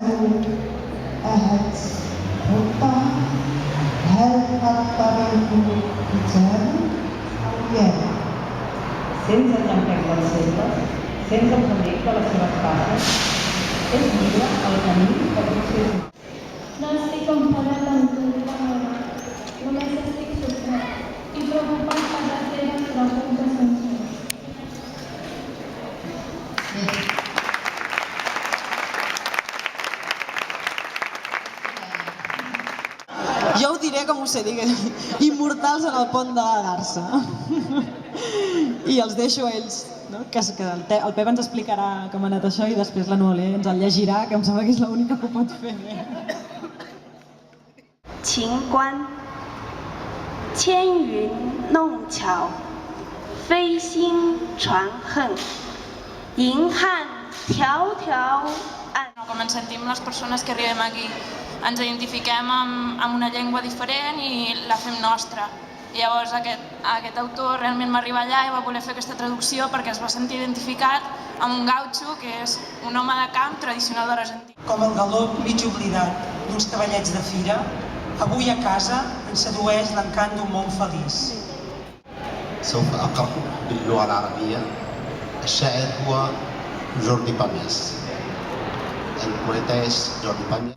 أهد ربما هل الطريق بجانب أو يد sense el llampec dels cercles, sense el camí de les seves passes, és lliure el camí que potser és mal. No estic enfadat amb tu, Pamela. Només estic sorprès i preocupat per les teves preguntes senceres. Jo ho diré com ho sé dir, immortals en el pont de la Garça. I els deixo a ells, no? Que el Pep ens explicarà com ha anat això i després la Noelia ens el llegirà, que em sembla que és l'única que ho pot fer bé. 秦观，千云弄巧，飞星传恨，银汉迢迢暗。 Com ens sentim les persones que arribem aquí. Ens identifiquem amb una llengua diferent i la fem nostra. I llavors aquest autor realment va arribar allà i va voler fer aquesta traducció perquè es va sentir identificat amb un gaucho, que és un home de camp tradicional de l'Argentina. Com el galop mig oblidat d'uns cavallets de fira, avui a casa ens sedueix l'encant d'un món feliç. سوف أقرأ باللغة العربية. الشاعر هو جوردي بامياس. El poeta és Jordi Pàmies.